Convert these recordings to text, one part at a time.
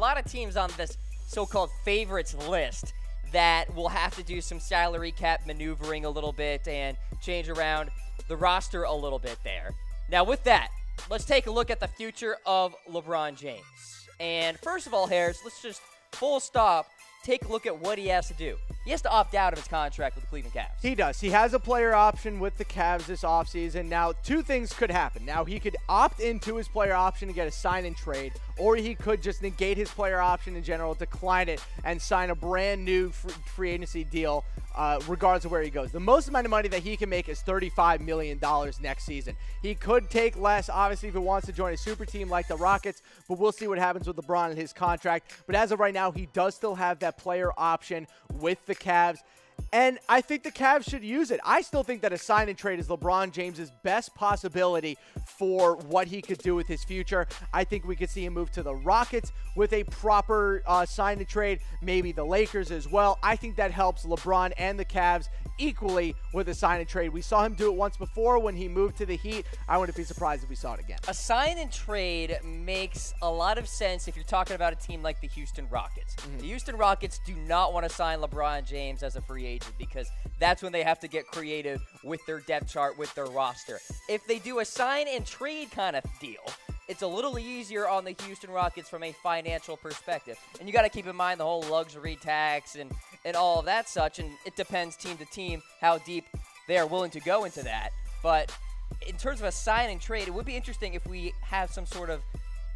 lot of teams on this so-called favorites list that will have to do some salary cap maneuvering a little bit and change around the roster a little bit there. Now, with that, let's take a look at the future of LeBron James. And first of all, Harris, let's just full stop, take a look at what he has to do. He has to opt out of his contract with the Cleveland Cavs. He does. He has a player option with the Cavs this offseason. Now, two things could happen. Now, he could opt into his player option and get a sign and trade, or he could just negate his player option in general, decline it, and sign a brand new free agency deal regardless of where he goes. The most amount of money that he can make is $35 million next season. He could take less, obviously, if he wants to join a super team like the Rockets, but we'll see what happens with LeBron and his contract. But as of right now, he does still have that player option with the Cavs. And I think the Cavs should use it. I still think that a sign and trade is LeBron James's best possibility for what he could do with his future. I think we could see him move to the Rockets with a proper sign and trade, maybe the Lakers as well. I think that helps LeBron and the Cavs equally with a sign and trade. We saw him do it once before when he moved to the Heat. I wouldn't be surprised if we saw it again. A sign and trade makes a lot of sense if you're talking about a team like the Houston Rockets. The Houston Rockets do not want to sign LeBron James as a free agent because that's when they have to get creative with their depth chart, with their roster. If they do a sign and trade kind of deal, it's a little easier on the Houston Rockets from a financial perspective. And you got to keep in mind the whole luxury tax and all of that such, and it depends team to team how deep they are willing to go into that. But in terms of a sign and trade, it would be interesting if we have some sort of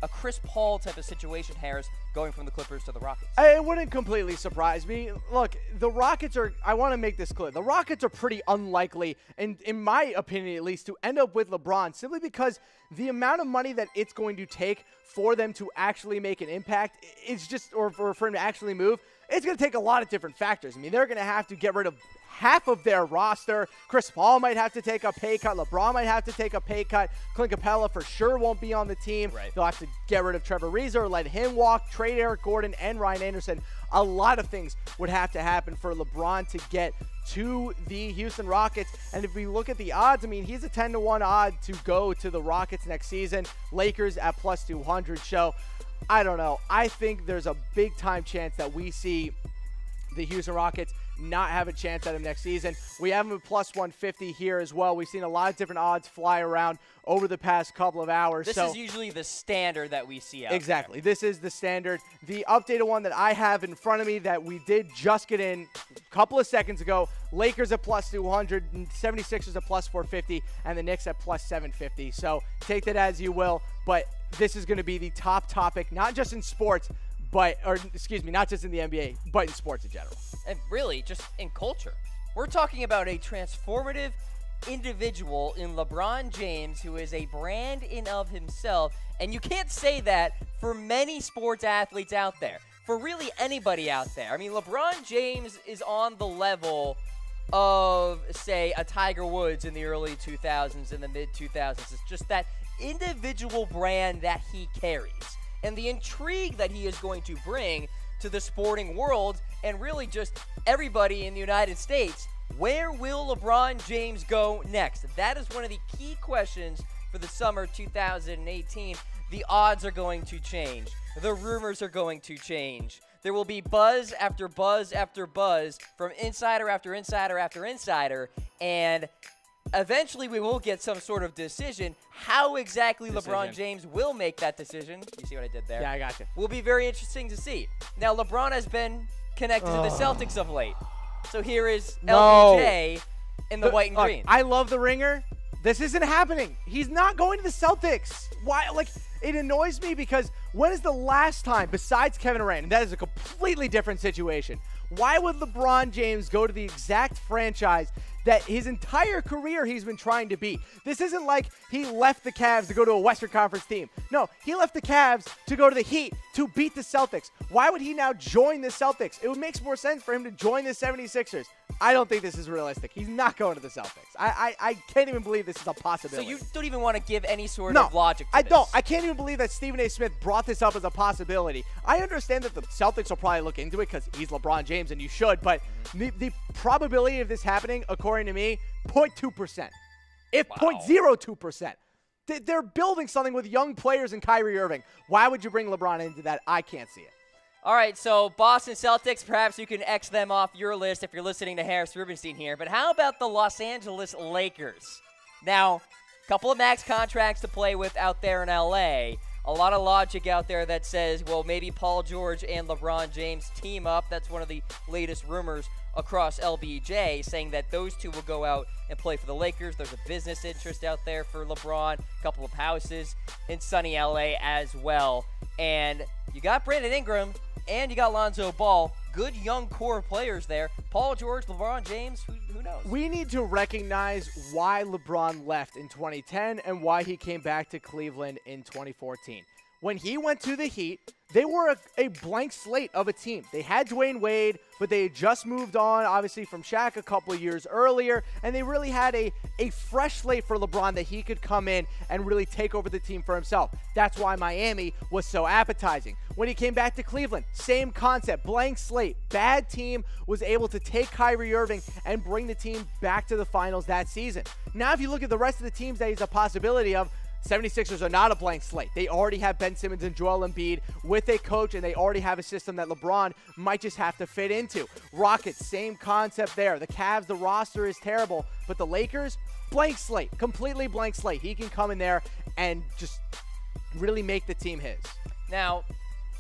a Chris Paul type of situation, Harris, going from the Clippers to the Rockets. It wouldn't completely surprise me. Look, the Rockets are, I want to make this clear, the Rockets are pretty unlikely, and in my opinion at least, to end up with LeBron simply because the amount of money that it's going to take for them to actually make an impact is just, or for him to actually move, it's going to take a lot of different factors. I mean, they're going to have to get rid of half of their roster. Chris Paul might have to take a pay cut. LeBron might have to take a pay cut. Clint Capella for sure won't be on the team. Right. They'll have to get rid of Trevor Ariza, let him walk, trade Eric Gordon and Ryan Anderson. A lot of things would have to happen for LeBron to get to the Houston Rockets. And if we look at the odds, I mean, he's a 10-1 odd to go to the Rockets next season. Lakers at plus 200. So I don't know. I think there's a big time chance that we see the Houston Rockets not have a chance at him next season. We have him at plus 150 here as well. We've seen a lot of different odds fly around over the past couple of hours. This is usually the standard that we see out Exactly. there. This is the standard. The updated one that I have in front of me that we did just get in a couple of seconds ago, Lakers at plus 200, 76ers at plus 450, and the Knicks at plus 750. So take that as you will, but this is going to be the top topic, not just in sports, not just in the NBA, but in sports in general. And really, just in culture. We're talking about a transformative individual in LeBron James who is a brand in of himself. And you can't say that for many sports athletes out there, for really anybody out there. I mean, LeBron James is on the level of, say, a Tiger Woods in the early 2000s, in the mid-2000s. It's just that individual brand that he carries and the intrigue that he is going to bring to the sporting world and really just everybody in the United States. Where will LeBron James go next? That is one of the key questions for the summer 2018. The odds are going to change. The rumors are going to change. There will be buzz after buzz after buzz from insider after insider after insider, and eventually we will get some sort of decision. How exactly LeBron James will make that decision, you see what I did there? Yeah, I got you. Will be very interesting to see. Now, LeBron has been connected to the Celtics of late. So here is LBJ in the white and green. I love the ringer. This isn't happening. He's not going to the Celtics. Why? Like, it annoys me because when is the last time, besides Kevin Durant, and that is a completely different situation, why would LeBron James go to the exact franchise that his entire career he's been trying to beat? This isn't like he left the Cavs to go to a Western Conference team. No, he left the Cavs to go to the Heat to beat the Celtics. Why would he now join the Celtics? It would make more sense for him to join the 76ers. I don't think this is realistic. He's not going to the Celtics. I can't even believe this is a possibility. So you don't even want to give any sort of logic to I this? don't. I can't even believe that Stephen A. Smith brought this up as a possibility. I understand that the Celtics will probably look into it because he's LeBron James and you should, but the probability of this happening, according to me, 0.2%. If 0.02%. They're building something with young players and Kyrie Irving. Why would you bring LeBron into that? I can't see it. All right, so Boston Celtics, perhaps you can X them off your list if you're listening to Harris Rubenstein here. But how about the Los Angeles Lakers? Now, a couple of max contracts to play with out there in L.A., a lot of logic out there that says, well, maybe Paul George and LeBron James team up. That's one of the latest rumors across LBJ, saying that those two will go out and play for the Lakers. There's a business interest out there for LeBron, a couple of houses in sunny LA as well. And you got Brandon Ingram and you got Lonzo Ball. Good young core players there. Paul George, LeBron James, who knows? We need to recognize why LeBron left in 2010 and why he came back to Cleveland in 2014. When he went to the Heat, they were a blank slate of a team. They had Dwayne Wade, but they had just moved on, obviously, from Shaq a couple of years earlier, and they really had a fresh slate for LeBron that he could come in and really take over the team for himself. That's why Miami was so appetizing. When he came back to Cleveland, same concept, blank slate, bad team, was able to take Kyrie Irving and bring the team back to the finals that season. Now, if you look at the rest of the teams that he's a possibility of, 76ers are not a blank slate. They already have Ben Simmons and Joel Embiid with a coach, and they already have a system that LeBron might just have to fit into. Rockets, same concept there. The Cavs, the roster is terrible, but the Lakers, blank slate, completely blank slate. He can come in there and just really make the team his. Now,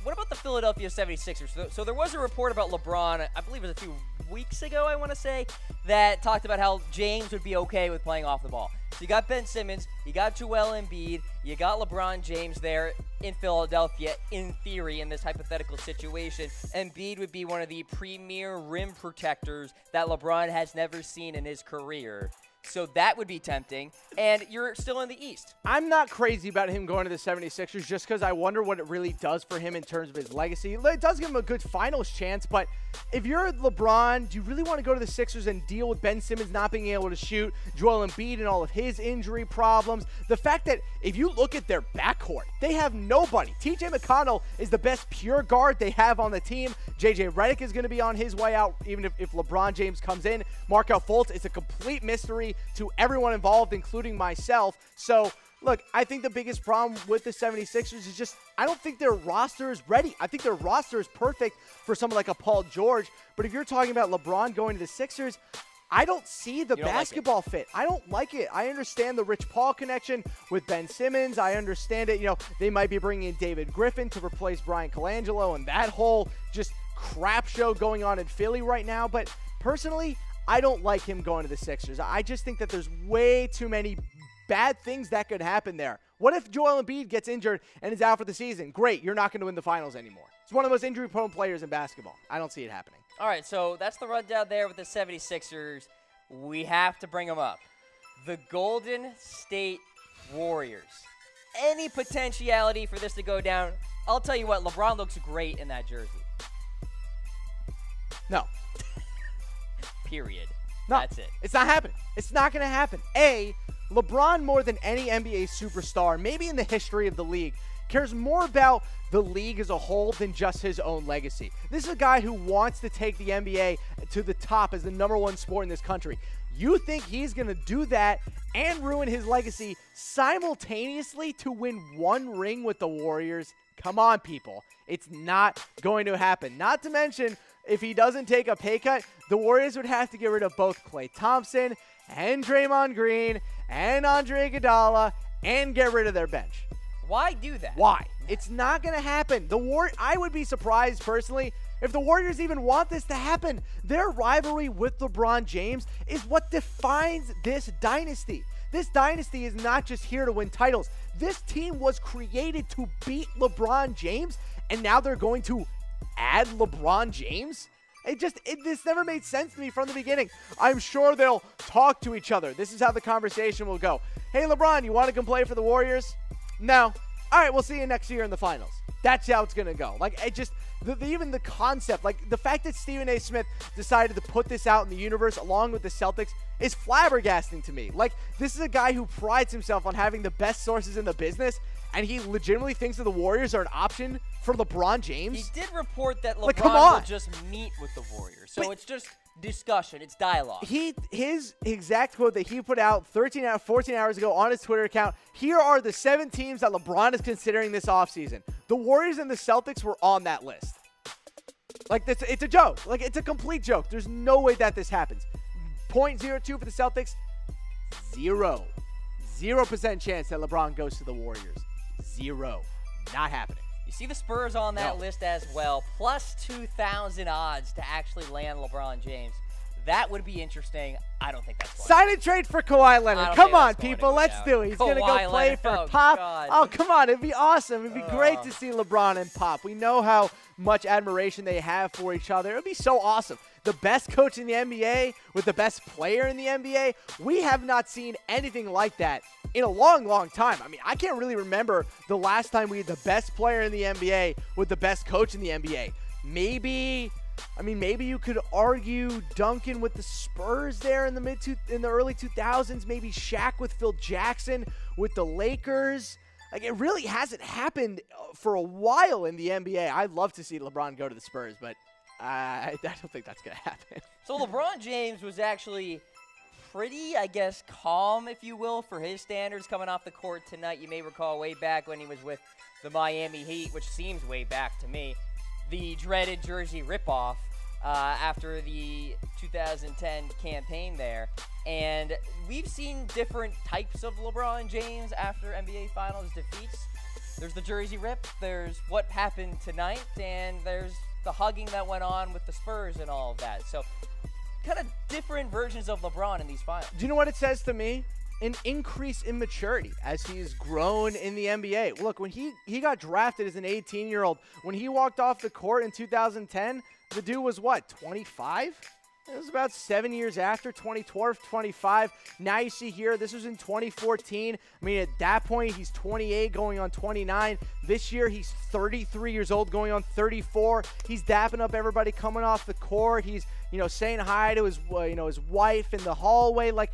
what about the Philadelphia 76ers? So there was a report about LeBron, I believe it was a few weeks ago, I want to say, that talked about how James would be okay with playing off the ball. So you got Ben Simmons, you got Joel Embiid, you got LeBron James there in Philadelphia, in theory, in this hypothetical situation. Embiid would be one of the premier rim protectors that LeBron has never seen in his career. So that would be tempting, and you're still in the East. I'm not crazy about him going to the 76ers just because I wonder what it really does for him in terms of his legacy. It does give him a good finals chance, but if you're LeBron, do you really want to go to the Sixers and deal with Ben Simmons not being able to shoot, Joel Embiid and all of his injury problems? The fact that if you look at their backcourt, they have nobody. TJ McConnell is the best pure guard they have on the team. JJ Redick is going to be on his way out, even if LeBron James comes in. Markelle Fultz is a complete mystery to everyone involved, including myself. So, look, I think the biggest problem with the 76ers is just I don't think their roster is ready. I think their roster is perfect for someone like a Paul George. But if you're talking about LeBron going to the Sixers, I don't see the basketball fit. I don't like it. I understand the Rich Paul connection with Ben Simmons. I understand it. You know, they might be bringing in David Griffin to replace Brian Colangelo and that whole just crap show going on in Philly right now. But personally, I don't like him going to the Sixers. I just think that there's way too many bad things that could happen there. What if Joel Embiid gets injured and is out for the season? Great, you're not going to win the finals anymore. He's one of the most injury-prone players in basketball. I don't see it happening. All right, so that's the rundown there with the 76ers. We have to bring them up. The Golden State Warriors. Any potentiality for this to go down? I'll tell you what, LeBron looks great in that jersey. No. Period. No, that's it. It's not happening. It's not going to happen. LeBron, more than any NBA superstar, maybe in the history of the league, cares more about the league as a whole than just his own legacy. This is a guy who wants to take the NBA to the top as the #1 sport in this country. You think he's going to do that and ruin his legacy simultaneously to win one ring with the Warriors? Come on, people. It's not going to happen. Not to mention, if he doesn't take a pay cut, the Warriors would have to get rid of both Klay Thompson and Draymond Green and Andre Iguodala and get rid of their bench. Why do that? Why? It's not going to happen. I would be surprised, personally, if the Warriors even want this to happen. Their rivalry with LeBron James is what defines this dynasty. This dynasty is not just here to win titles. This team was created to beat LeBron James, and now they're going to add LeBron James? This never made sense to me from the beginning. I'm sure they'll talk to each other. This is how the conversation will go. Hey, LeBron, you want to come play for the Warriors? No. All right, we'll see you next year in the finals. That's how it's going to go. Like, even the concept, like the fact that Stephen A. Smith decided to put this out in the universe along with the Celtics is flabbergasting to me. Like, this is a guy who prides himself on having the best sources in the business, and he legitimately thinks that the Warriors are an option for LeBron James. He did report that LeBron will just meet with the Warriors. So it's just discussion. It's dialogue. His exact quote that he put out 14 hours ago on his Twitter account, here are the 7 teams that LeBron is considering this offseason. The Warriors and the Celtics were on that list. Like, it's a joke. Like, it's a complete joke. There's no way that this happens. 0.02 for the Celtics. 0% chance that LeBron goes to the Warriors. 0. Not happening. You see the Spurs on that list as well. Plus 2,000 odds to actually land LeBron James. That would be interesting. I don't think that's going Sign and trade for Kawhi Leonard. Come on, people. Let's do it. He's going to go play for Pop. God. Oh, come on. It'd be awesome. It'd be great to see LeBron and Pop. We know how much admiration they have for each other. It would be so awesome. The best coach in the NBA with the best player in the NBA. We have not seen anything like that in a long, long time. I mean, I can't really remember the last time we had the best player in the NBA with the best coach in the NBA. Maybe you could argue Duncan with the Spurs there in the early 2000s. Maybe Shaq with Phil Jackson with the Lakers. Like, it really hasn't happened for a while in the NBA. I'd love to see LeBron go to the Spurs, but I don't think that's going to happen. So LeBron James was actually pretty, I guess, calm, if you will, for his standards coming off the court tonight. You may recall way back when he was with the Miami Heat, which seems way back to me, the dreaded jersey ripoff after the 2010 campaign there. And we've seen different types of LeBron James after NBA Finals defeats. There's the jersey rip, there's what happened tonight, and there's the hugging that went on with the Spurs and all of that. So kind of different versions of LeBron in these finals. Do you know what it says to me? An increase in maturity as he's grown in the NBA. Look, when he got drafted as an 18-year-old, when he walked off the court in 2010, the dude was what, 25? It was about 7 years after, 2012, 25. Now you see here, this was in 2014. I mean, at that point, he's 28 going on 29. This year, he's 33 years old going on 34. He's dapping up everybody coming off the court. He's, saying hi to his, his wife in the hallway. Like,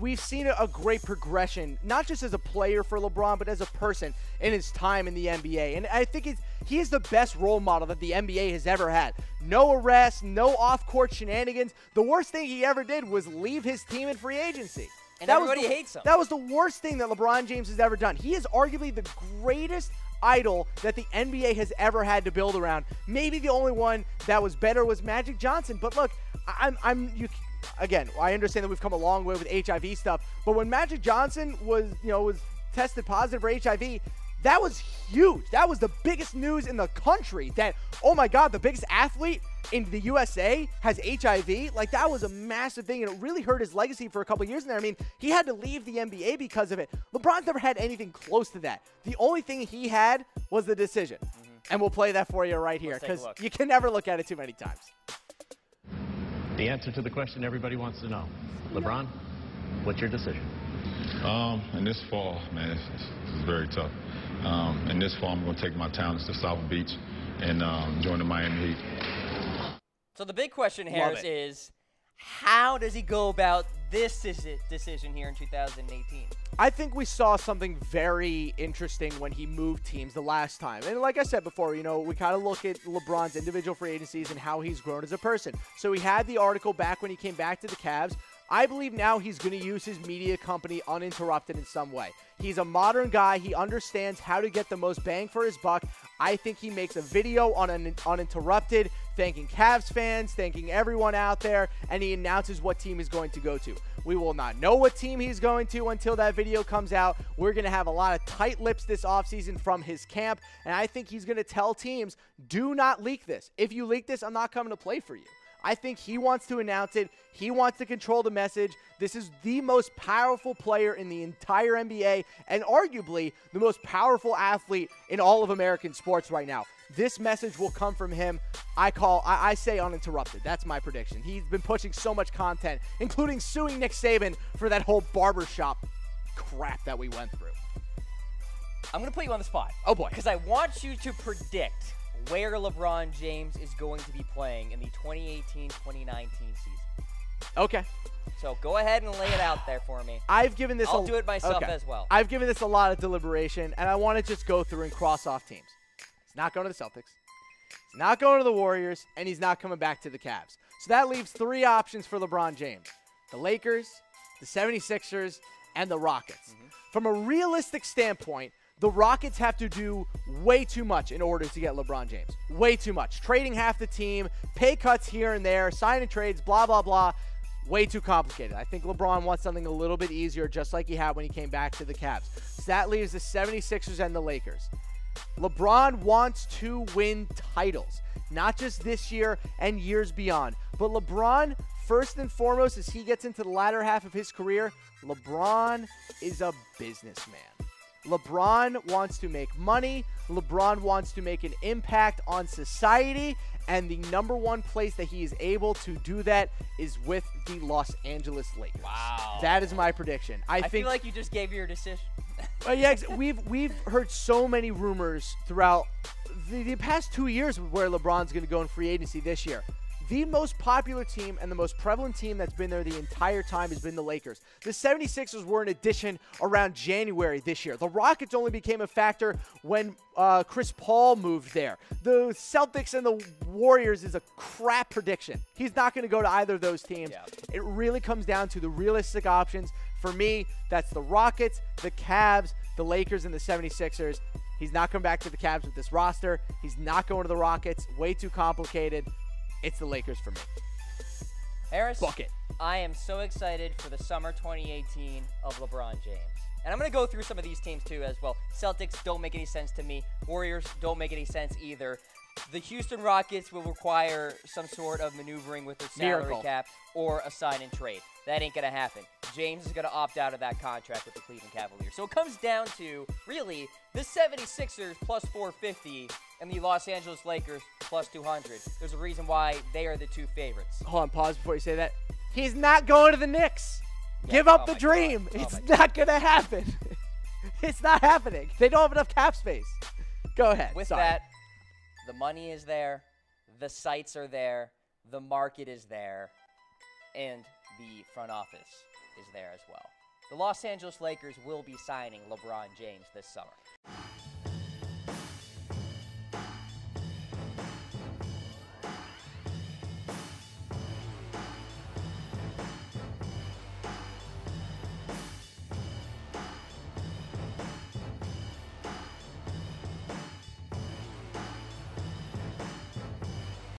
we've seen a great progression, not just as a player for LeBron, but as a person in his time in the NBA. And I think he is the best role model that the NBA has ever had. No arrests, no off-court shenanigans. The worst thing he ever did was leave his team in free agency. And everybody hates him. That was the worst thing that LeBron James has ever done. He is arguably the greatest idol that the NBA has ever had to build around. Maybe the only one that was better was Magic Johnson. But look, again, I understand that we've come a long way with HIV stuff, but when Magic Johnson was tested positive for HIV, that was huge. That was the biggest news in the country that, oh my God, the biggest athlete in the USA has HIV. Like, that was a massive thing, and it really hurt his legacy for a couple years in there. I mean, he had to leave the NBA because of it. LeBron's never had anything close to that. The only thing he had was the decision. And we'll play that for you right here because you can never look at it too many times. The answer to the question everybody wants to know. LeBron, what's your decision? In this fall, man, this is very tough. In this fall, I'm going to take my talents to South Beach and join the Miami Heat. So the big question, Harris, is how does he go about this decision here in 2018? I think we saw something very interesting when he moved teams the last time. And like I said before, we kind of look at LeBron's individual free agencies and how he's grown as a person. So he had the article back when he came back to the Cavs. I believe now he's going to use his media company uninterrupted in some way. He's a modern guy. He understands how to get the most bang for his buck. I think he makes a video on uninterrupted, thanking Cavs fans, thanking everyone out there, and he announces what team he's going to go to. We will not know what team he's going to until that video comes out. We're going to have a lot of tight lips this offseason from his camp, and I think he's going to tell teams, do not leak this. If you leak this, I'm not coming to play for you. I think he wants to announce it. He wants to control the message. This is the most powerful player in the entire NBA and arguably the most powerful athlete in all of American sports right now. This message will come from him. I say uninterrupted. That's my prediction. He's been pushing so much content, including suing Nick Saban for that whole barbershop crap that we went through. I'm going to put you on the spot. Oh, boy. Because I want you to predict where LeBron James is going to be playing in the 2018-2019 season. Okay. So go ahead and lay it out there for me. I'll do it myself as well. I've given this a lot of deliberation, and I want to just go through and cross off teams. He's not going to the Celtics. He's not going to the Warriors, and he's not coming back to the Cavs. So that leaves 3 options for LeBron James. The Lakers, the 76ers, and the Rockets. From a realistic standpoint, The Rockets have to do way too much in order to get LeBron James. Way too much. Trading half the team, pay cuts here and there, signing trades, blah, blah, blah. Way too complicated. I think LeBron wants something a little bit easier, just like he had when he came back to the Cavs. So that leaves the 76ers and the Lakers. LeBron wants to win titles, not just this year and years beyond. But LeBron, first and foremost, as he gets into the latter half of his career, LeBron is a businessman. LeBron wants to make money. LeBron wants to make an impact on society. And the number one place that he is able to do that is with the Los Angeles Lakers. Wow. That is my prediction. I think, feel like you just gave your decision. yeah, we've heard so many rumors throughout the past 2 years where LeBron's going to go in free agency this year. The most popular team and the most prevalent team that's been there the entire time has been the Lakers. The 76ers were an addition around January this year. The Rockets only became a factor when Chris Paul moved there. The Celtics and the Warriors is a crap prediction. He's not going to go to either of those teams. Yeah. It really comes down to the realistic options. For me, that's the Rockets, the Cavs, the Lakers, and the 76ers. He's not coming back to the Cavs with this roster. He's not going to the Rockets. Way too complicated. It's the Lakers for me. Harris, book it. I am so excited for the summer 2018 of LeBron James. And I'm going to go through some of these teams too as well. Celtics don't make any sense to me. Warriors don't make any sense either. The Houston Rockets will require some sort of maneuvering with their salary cap or a sign and trade. That ain't going to happen. James is going to opt out of that contract with the Cleveland Cavaliers. So it comes down to, really, the 76ers plus 450 and the Los Angeles Lakers plus 200. There's a reason why they are the two favorites. Hold on, pause before you say that. He's not going to the Knicks. Yeah, give up the dream. It's not going to happen. It's not happening. They don't have enough cap space. Go ahead. With that, the money is there, the sites are there, the market is there, and the front office is there as well. The Los Angeles Lakers will be signing LeBron James this summer.